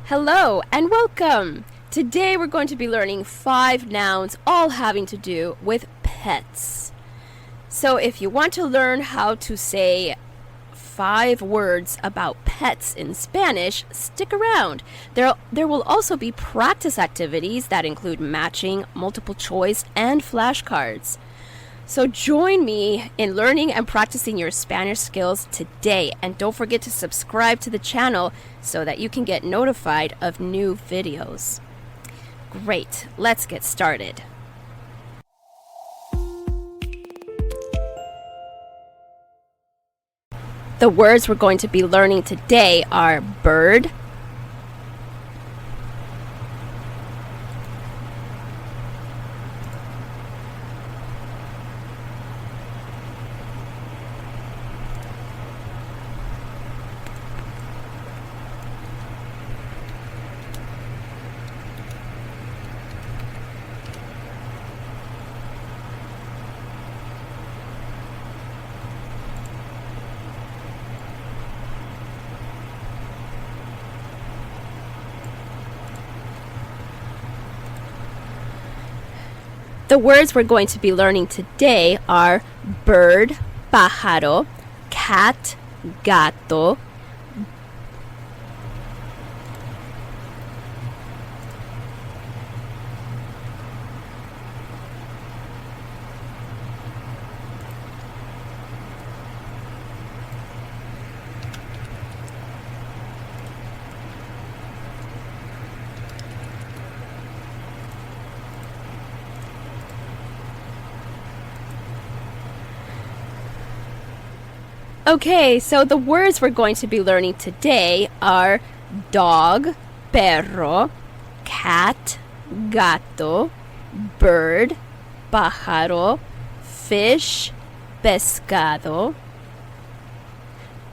Hello and welcome! Today we're going to be learning 5 nouns all having to do with pets. So if you want to learn how to say 5 words about pets in Spanish, stick around. There will also be practice activities that include matching, multiple choice, and flashcards. So join me in learning and practicing your Spanish skills today, and don't forget to subscribe to the channel so that you can get notified of new videos. Great, let's get started. The words we're going to be learning today are bird, The words we're going to be learning today are bird, pájaro, cat, gato, Okay, so the words we're going to be learning today are dog, perro, cat, gato, bird, pájaro, fish, pescado,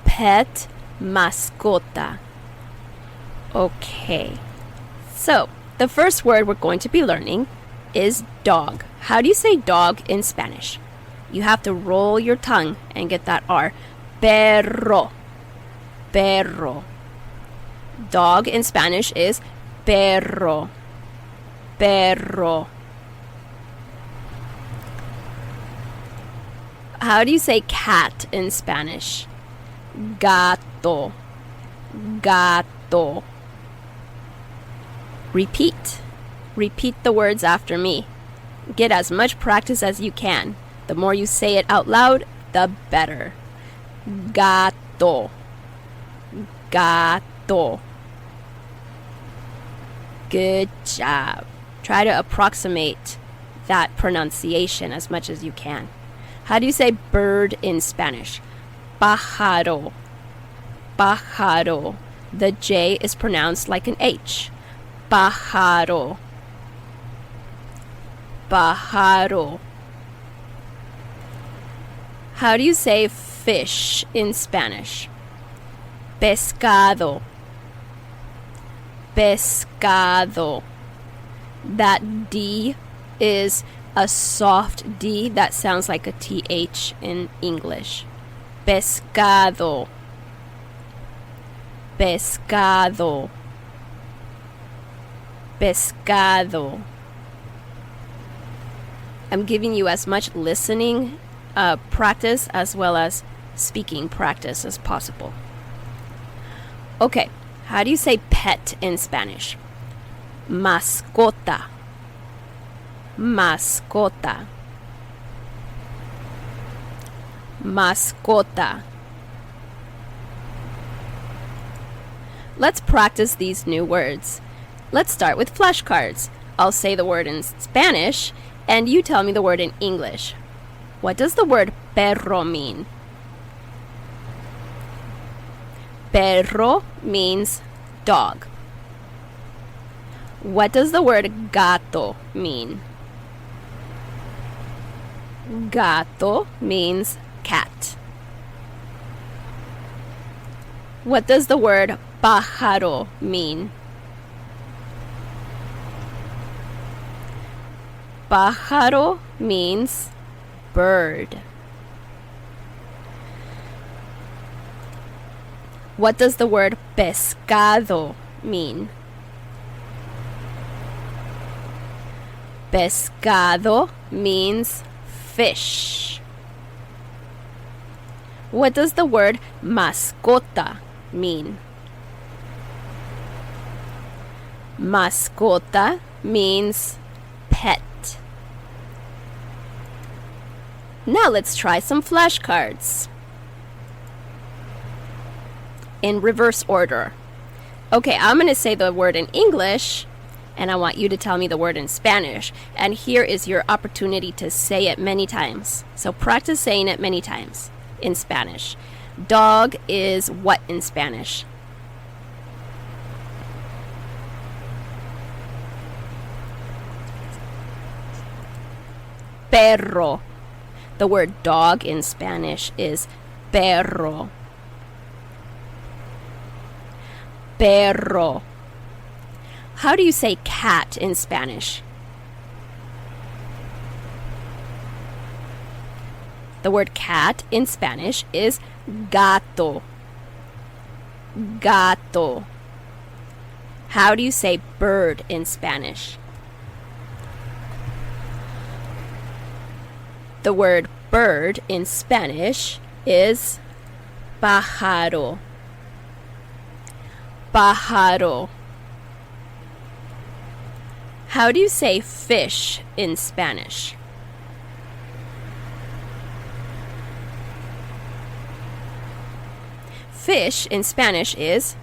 pet, mascota. Okay, so the first word we're going to be learning is dog. How do you say dog in Spanish? You have to roll your tongue and get that R. Perro, perro. Dog in Spanish is perro, perro. How do you say cat in Spanish? Gato, gato. Repeat. Repeat the words after me. Get as much practice as you can. The more you say it out loud, the better. Gato, gato. Good job. Try to approximate that pronunciation as much as you can. How do you say bird in Spanish? Pájaro, pájaro. The J is pronounced like an H. Pájaro, pájaro. How do you say fish in Spanish? Pescado, pescado. That D is a soft D that sounds like a TH in English. Pescado, pescado, pescado. I'm giving you as much listening practice as well as speaking practice as possible. Okay, how do you say pet in Spanish? Mascota, mascota, mascota. Let's practice these new words. Let's start with flashcards. I'll say the word in Spanish and you tell me the word in English. What does the word perro mean? Perro means dog. What does the word gato mean? Gato means cat. What does the word pájaro mean? Pájaro means bird. What does the word pescado mean? Pescado means fish. What does the word mascota mean? Mascota means pet. Now let's try some flashcards. In reverse order. Okay, I'm going to say the word in English, and I want you to tell me the word in Spanish. And here is your opportunity to say it many times. So practice saying it many times in Spanish. Dog is what in Spanish? Perro. The word dog in Spanish is perro. Perro. How do you say cat in Spanish? The word cat in Spanish is gato. Gato. How do you say bird in Spanish? The word bird in Spanish is pájaro. Pájaro. How do you say fish in Spanish? Fish in Spanish is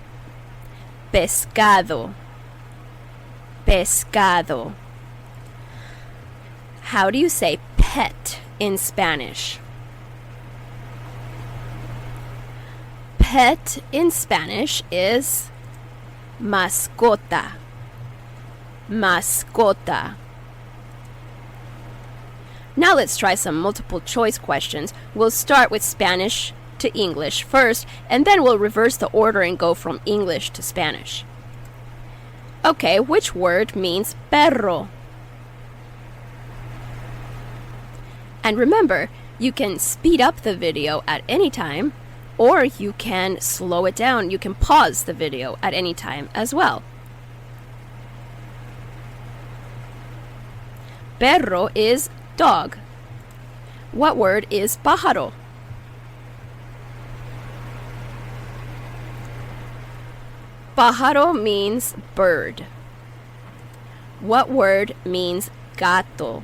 pescado. Pescado. How do you say pet in Spanish? Pet in Spanish is mascota. Mascota. Now let's try some multiple choice questions. We'll start with Spanish to English first, and then we'll reverse the order and go from English to Spanish. Okay, which word means perro? And remember, you can speed up the video at any time, or you can slow it down. You can pause the video at any time as well. Perro is dog. What word is pájaro? Pájaro means bird. What word means gato?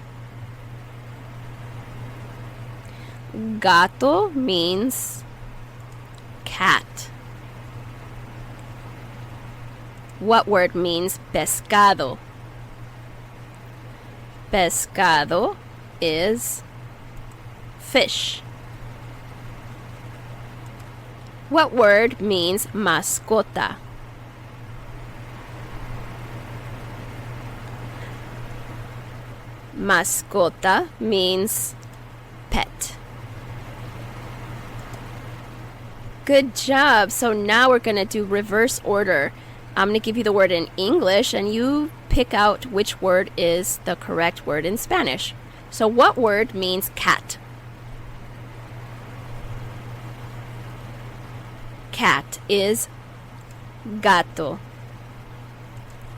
Gato means cat. What word means pescado? Pescado is fish. What word means mascota? Mascota means pet. Good job. So now we're going to do reverse order. I'm going to give you the word in English and you pick out which word is the correct word in Spanish. So what word means cat? Cat is gato.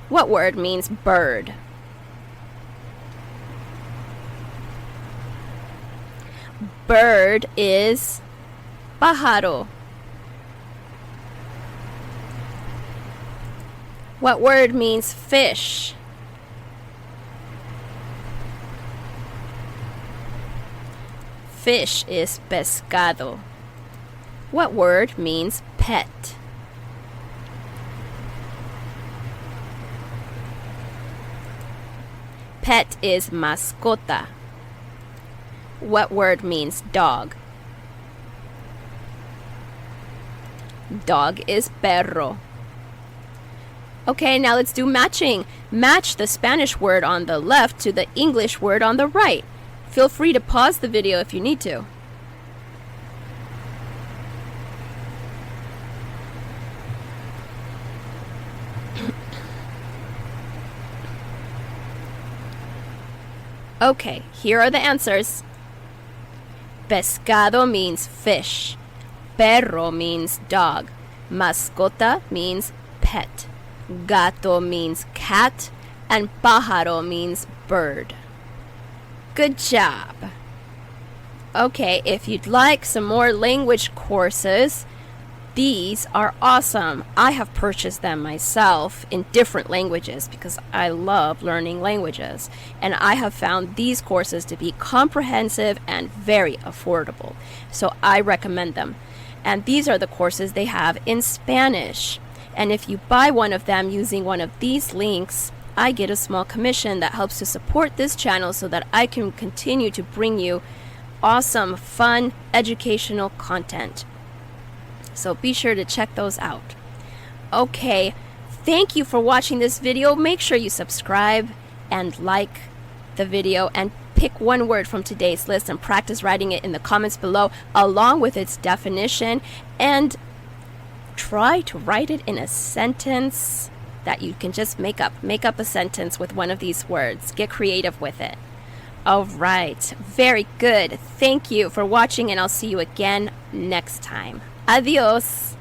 What word means bird? Bird is pájaro. What word means fish? Fish is pescado. What word means pet? Pet is mascota. What word means dog? Dog is perro. Okay, now let's do matching. Match the Spanish word on the left to the English word on the right. Feel free to pause the video if you need to. Okay, here are the answers. Pescado means fish. Perro means dog. Mascota means pet. Gato means cat. And pájaro means bird. Good job. Okay, if you'd like some more language courses, these are awesome. I have purchased them myself in different languages because I love learning languages. And I have found these courses to be comprehensive and very affordable. So I recommend them. And these are the courses they have in Spanish. And if you buy one of them using one of these links, I get a small commission that helps to support this channel so that I can continue to bring you awesome, fun, educational content. So be sure to check those out. Okay, thank you for watching this video. Make sure you subscribe and like the video and pick one word from today's list and practice writing it in the comments below along with its definition, and try to write it in a sentence that you can just make up. Make up a sentence with one of these words. Get creative with it. All right, very good. Thank you for watching, and I'll see you again next time. Adios.